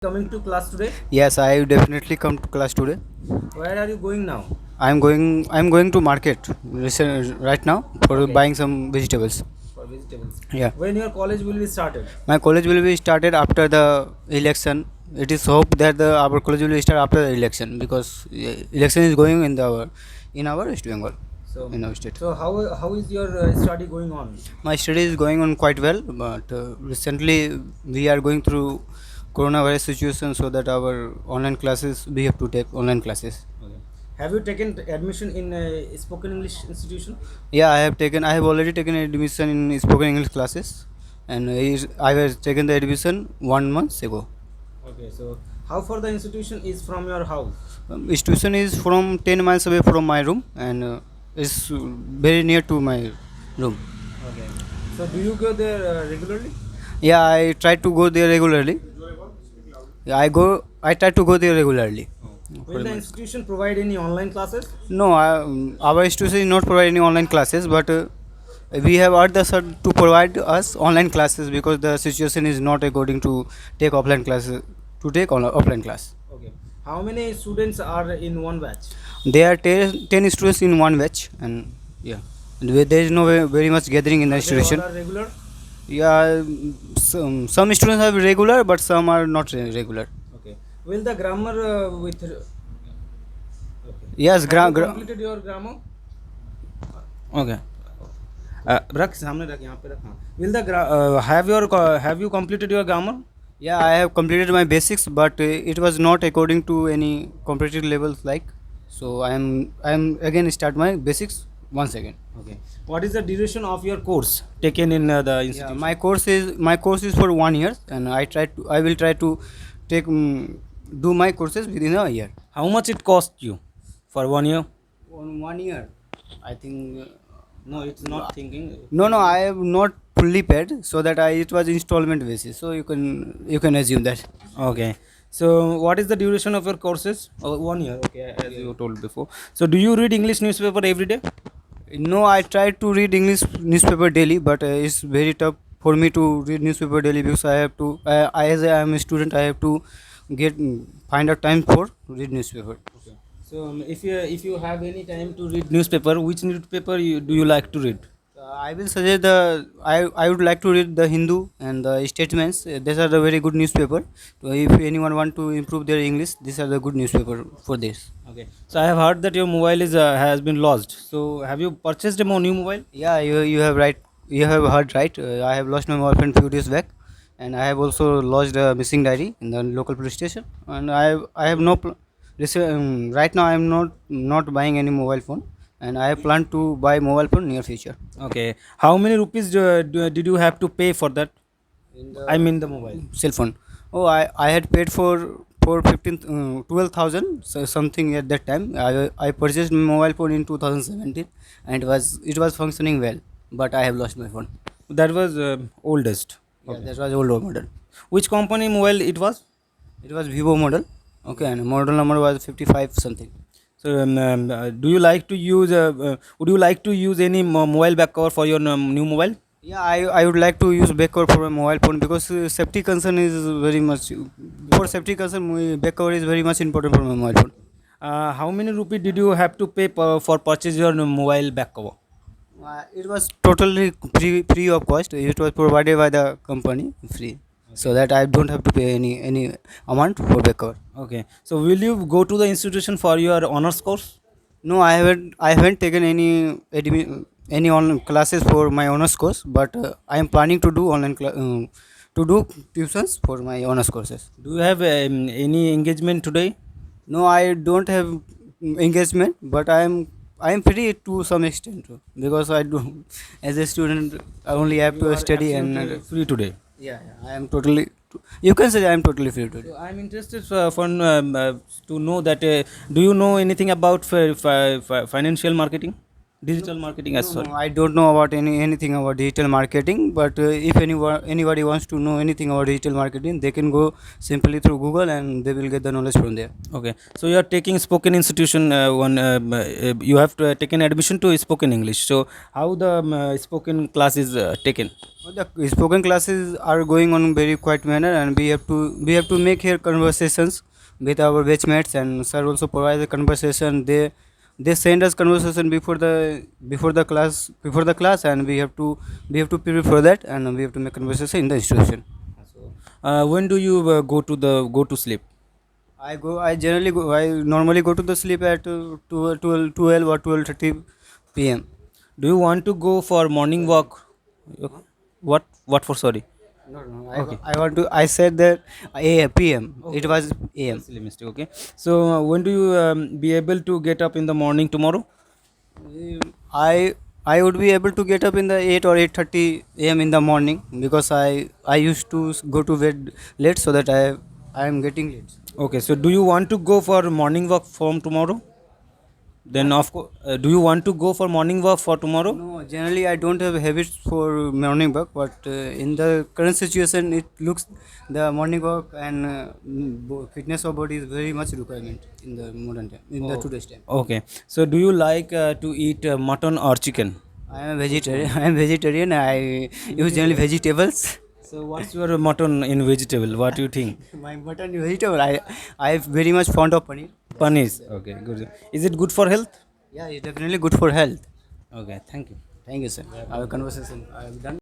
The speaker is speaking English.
Coming to class today? Yes, I definitely come to class today. Where are you going now? I'm going to market right now for Okay, buying some vegetables. for vegetables. Yeah. When your college will be started? My college will be started after the election. It is hope that our college will start after the election because election is going in our West Bengal, So, in our state. so how is your study going on? My study is going on quite well, but recently we are going through coronavirus situation, so that our online classes we have to take online classes. Okay. Have you taken admission in a spoken English institution? Yeah, I have already taken admission in spoken English classes, and I have taken the admission 1 month ago. Okay, so how far the institution is from your house? Institution is from 10 miles away from my room, and is very near to my room. Okay. So do you go there regularly? Yeah, I try to go there regularly. Yeah, I try to go there regularly. Will the institution provide any online classes? No, our institution is not providing any online classes, but we have asked the sir to provide us online classes because the situation is not according to take offline classes to take on offline class. Okay. How many students are in one batch? There are 10 students in one batch, and yeah, and there is no very much gathering in the Are they all institution. are regular? Yeah, some students are regular, but some are not regular. Okay. Will the grammar with Yes, have you completed your grammar? Okay. रख सामने रख यहाँ पे रख हाँ. Will the have you completed your grammar? yeah, I have completed my basics, but it was not according to any competitive levels like. So I am again start my basics once again. Okay. What is the duration of your course taken in the Yeah, institution? my course is for 1 year, and I will try to take do my courses within a year. How much it cost you for 1 year? On 1 year, I think. No, it's not thinking. No, I have not fully paid, so that it was installment basis. So you can assume that. Okay. So what is the duration of your courses? Oh, 1 year. Okay, as you told before. So do you read English newspaper every day? No, I try to read English newspaper daily, but it's very tough for me to read newspaper daily because I have to. As I am a student, I have to get find a time for read newspaper. Okay. So if you have any time to read newspaper, which newspaper do you like to read? I will suggest I would like to read the Hindu and the Statements. These are the very good newspaper. So if anyone want to improve their English, these are the good newspaper for this. Okay. So I have heard that your mobile is has been lost. So have you purchased a new mobile? Yeah, you have right. You have heard right. I have lost my mobile phone few days back, and I have also lodged a missing diary in the local police station. And I have no right now I am not buying any mobile phone, and I have planned to buy mobile phone near future. Okay. How many rupees did you have to pay for that? In I the mean the mobile. cell phone. Oh, I had paid for 15 12,000 so something at that time. I purchased my mobile phone in 2017, and it was functioning well, but I have lost my phone. That was oldest. Yeah, Okay. that was old model. Which company mobile it was? It was Vivo model. Okay, and model number was 55 something. So do you like to use? Would you like to use any mobile back cover for your new mobile? Yeah, I would like to use back cover for my mobile phone because safety concern is very much for safety concern. Back cover is very much important for my mobile phone. How many rupee did you have to pay for purchase your mobile back cover? It was totally free of cost. It was provided by the company free, so that I don't have to pay any amount for back cover. Okay. So will you go to the institution for your honors course? No, I haven't taken any online classes for my honors course, but I am planning to do to do tuitions for my honors courses. Do you have any engagement today? No, I don't have engagement, but I am free to some extent because I do as a student I only have You to are study and absolutely free today. I am totally. You can say I am totally free today. So I'm interested to know that do you know anything about financial marketing? Digital marketing as No, well. I don't know about anything about digital marketing. But if anybody wants to know anything about digital marketing, they can go simply through Google and they will get the knowledge from there. Okay, so you are taking spoken institution you have to, taken admission to spoken English. So how the spoken class is taken? Well, the spoken classes are going on very quiet manner, and we have to make here conversations with our batchmates, and sir also provides the conversation. They send us conversation before the class, and we have to prepare for that, and we have to make conversation in the institution. When do you go to sleep? I normally go to the sleep at 12 or 12:30 p.m. Do you want to go for morning walk? What for? Sorry. No. Okay. I want to. I said that p.m. It was a.m. Silly mistake. Okay. So when do you be able to get up in the morning tomorrow? I would be able to get up in the 8 or 8:30 a.m. in the morning, because I used to go to bed late, so that I am getting late. Okay. So do you want to go for morning walk from tomorrow? Then of course, do you want to go for morning walk for tomorrow? No, generally I don't have habits for morning walk, but in the current situation, it looks the morning walk and fitness of body is very much requirement in the modern time, in the today's time. Okay. So do you like to eat mutton or chicken? I am a vegetarian. I am vegetarian. I use generally vegetables. So what's your mutton in vegetable? What do you think? My mutton is vegetable. I am very much fond of paneer. Paneer. Okay, good. Is it good for health? Yeah, it's definitely good for health. Okay, thank you. Thank you, sir. Our conversation I have done.